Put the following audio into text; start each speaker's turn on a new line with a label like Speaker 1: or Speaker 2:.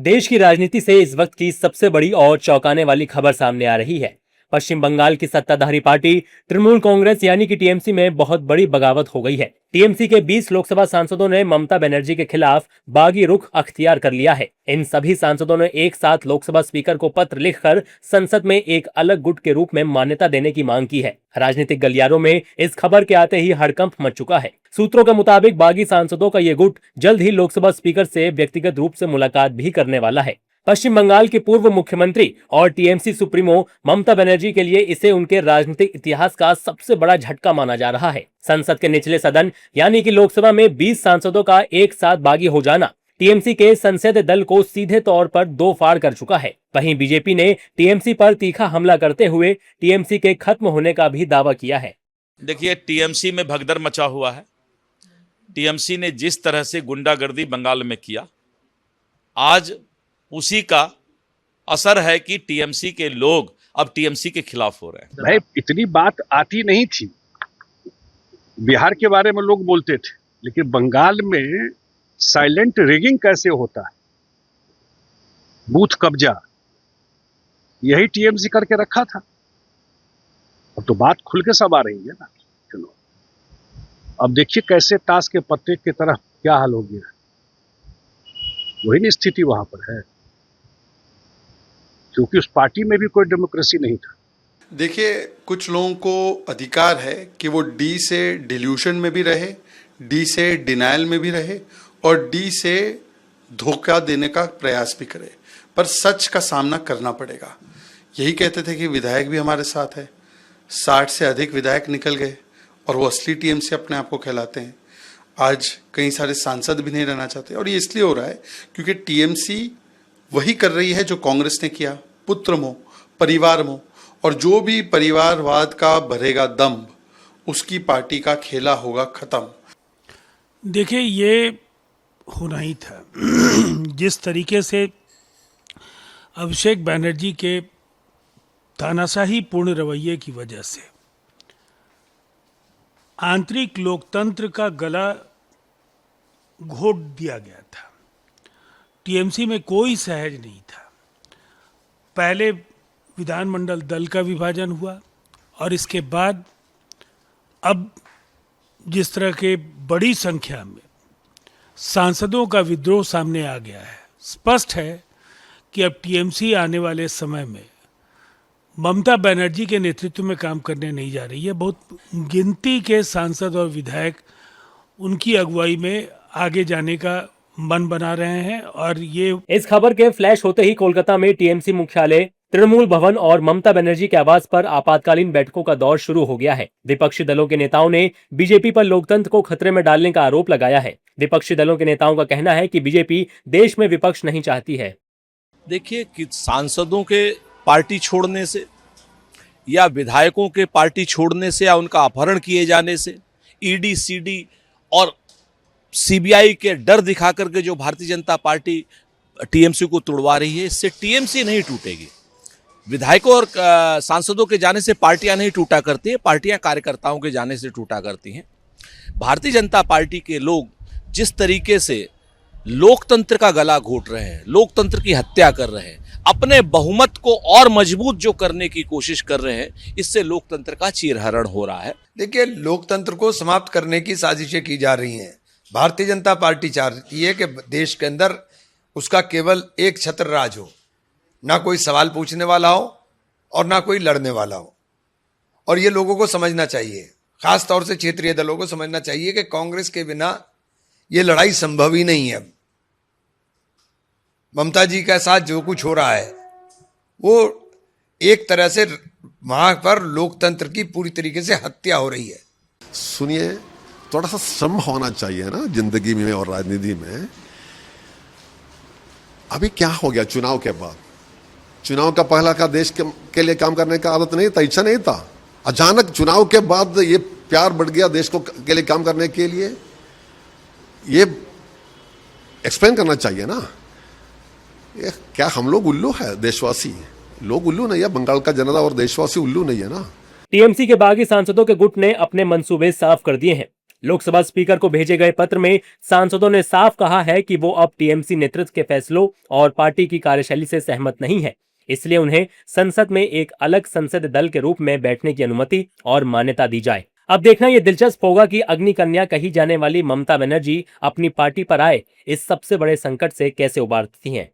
Speaker 1: देश की राजनीति से इस वक्त की सबसे बड़ी और चौंकाने वाली खबर सामने आ रही है। पश्चिम बंगाल की सत्ताधारी पार्टी तृणमूल कांग्रेस यानी कि टीएमसी में बहुत बड़ी बगावत हो गई है। टीएमसी के 20 लोकसभा सांसदों ने ममता बनर्जी के खिलाफ बागी रुख अख्तियार कर लिया है। इन सभी सांसदों ने एक साथ लोकसभा स्पीकर को पत्र लिखकर संसद में एक अलग गुट के रूप में मान्यता देने की मांग की है। राजनीतिक गलियारों में इस खबर के आते ही हड़कंप मच चुका है। सूत्रों के मुताबिक बागी सांसदों का ये गुट जल्द ही लोकसभा स्पीकर से व्यक्तिगत रूप से मुलाकात भी करने वाला है। पश्चिम बंगाल की पूर्व मुख्यमंत्री और टीएमसी सुप्रीमो ममता बनर्जी के लिए इसे उनके राजनीतिक इतिहास का सबसे बड़ा झटका माना जा रहा है। संसद के निचले सदन यानी कि लोकसभा में 20 सांसदों का एक साथ बागी हो जाना टीएमसी के संसदीय दल को सीधे तौर पर दो फाड़ कर चुका है। वहीं बीजेपी ने टीएमसी पर तीखा हमला करते हुए टीएमसी के खत्म होने का भी दावा किया है।
Speaker 2: देखिए, टीएमसी में भगदड़ मचा हुआ है। टीएमसी ने जिस तरह से गुंडागर्दी बंगाल में किया, आज उसी का असर है कि टीएमसी के लोग अब टीएमसी के खिलाफ हो रहे हैं।
Speaker 3: भाई, इतनी बात आती नहीं थी। बिहार के बारे में लोग बोलते थे, लेकिन बंगाल में साइलेंट रिगिंग कैसे होता है, बूथ कब्जा, यही टीएमसी करके रखा था। अब तो बात खुल के सब आ रही है ना। चलो, अब देखिए कैसे ताश के पत्ते की तरह क्या हाल हो गया। वही नहीं स्थिति वहां पर है, क्योंकि उस पार्टी में भी कोई डेमोक्रेसी नहीं था।
Speaker 4: देखिए, कुछ लोगों को अधिकार है कि वो डी से डिल्यूशन में भी रहे, डी से डिनायल में भी रहे और डी से धोखा देने का प्रयास भी करे, पर सच का सामना करना पड़ेगा। यही कहते थे कि विधायक भी हमारे साथ है। 60 से अधिक विधायक निकल गए और वो असली टीएमसी अपने आप को कहलाते हैं। आज कई सारे सांसद भी नहीं रहना चाहते और ये इसलिए हो रहा है क्योंकि टीएमसी वही कर रही है जो कांग्रेस ने किया, पुत्र मोह, परिवार मोह, और जो भी परिवारवाद का भरेगा दम, उसकी पार्टी का खेला होगा खत्म।
Speaker 5: देखिए, ये होना ही था। जिस तरीके से अभिषेक बनर्जी के तानाशाही पूर्ण रवैये की वजह से आंतरिक लोकतंत्र का गला घोट दिया गया था, टीएमसी में कोई सहज नहीं था। पहले विधानमंडल दल का विभाजन हुआ और इसके बाद अब जिस तरह के बड़ी संख्या में सांसदों का विद्रोह सामने आ गया है, स्पष्ट है कि अब टीएमसी आने वाले समय में ममता बनर्जी के नेतृत्व में काम करने नहीं जा रही है। बहुत गिनती के सांसद और विधायक उनकी अगुवाई में आगे जाने का मन बना रहे हैं। और ये
Speaker 1: इस खबर के फ्लैश होते ही कोलकाता में टीएमसी मुख्यालय, तृणमूल भवन और ममता बनर्जी के आवास पर आपातकालीन बैठकों का दौर शुरू हो गया है। विपक्षी दलों के नेताओं ने बीजेपी पर लोकतंत्र को खतरे में डालने का आरोप लगाया है। विपक्षी दलों के नेताओं का कहना है कि बीजेपी देश में विपक्ष नहीं चाहती है।
Speaker 2: देखिए कि सांसदों के पार्टी छोड़ने से या विधायकों के पार्टी छोड़ने से या उनका अपहरण किए जाने से, ईडी सीडी और सीबीआई के डर दिखा करके जो भारतीय जनता पार्टी टीएमसी को तोड़वा रही है, इससे टीएमसी नहीं टूटेगी। विधायकों और सांसदों के जाने से पार्टियां नहीं टूटा करती हैं, पार्टियां कार्यकर्ताओं के जाने से टूटा करती हैं। भारतीय जनता पार्टी के लोग जिस तरीके से लोकतंत्र का गला घोट रहे हैं, लोकतंत्र की हत्या कर रहे हैं, अपने बहुमत को और मजबूत जो करने की कोशिश कर रहे हैं, इससे लोकतंत्र का चीरहरण हो रहा है।
Speaker 6: देखिए, लोकतंत्र को समाप्त करने की साजिशें की जा रही हैं। भारतीय जनता पार्टी चाहती है कि देश के अंदर उसका केवल एक छत्र राज हो, ना कोई सवाल पूछने वाला हो और ना कोई लड़ने वाला हो। और ये लोगों को समझना चाहिए, खास तौर से क्षेत्रीय दलों को समझना चाहिए कि कांग्रेस के बिना ये लड़ाई संभव ही नहीं है। ममता जी के साथ जो कुछ हो रहा है वो एक तरह से वहां पर लोकतंत्र की पूरी तरीके से हत्या हो रही है।
Speaker 7: सुनिए, थोड़ा सा श्रम होना चाहिए ना जिंदगी में और राजनीति में। अभी क्या हो गया चुनाव के बाद? चुनाव का पहला का देश के लिए काम करने का आदत नहीं था, इच्छा नहीं था। अचानक चुनाव के बाद ये प्यार बढ़ गया देश को के लिए काम करने के लिए। ये एक्सप्लेन करना चाहिए ना। ये क्या हम लोग उल्लू है? देशवासी लोग उल्लू नहीं है, बंगाल का जनता और देशवासी उल्लू नहीं है ना।
Speaker 1: टीएमसी के बागी सांसदों के गुट ने अपने मंसूबे साफ कर दिए हैं। लोकसभा स्पीकर को भेजे गए पत्र में सांसदों ने साफ कहा है कि वो अब टीएमसी नेतृत्व के फैसलों और पार्टी की कार्यशैली से सहमत नहीं है, इसलिए उन्हें संसद में एक अलग संसदीय दल के रूप में बैठने की अनुमति और मान्यता दी जाए। अब देखना यह दिलचस्प होगा कि अग्नि कन्या कही जाने वाली ममता बनर्जी अपनी पार्टी पर आए इस सबसे बड़े संकट से कैसे उबारती हैं।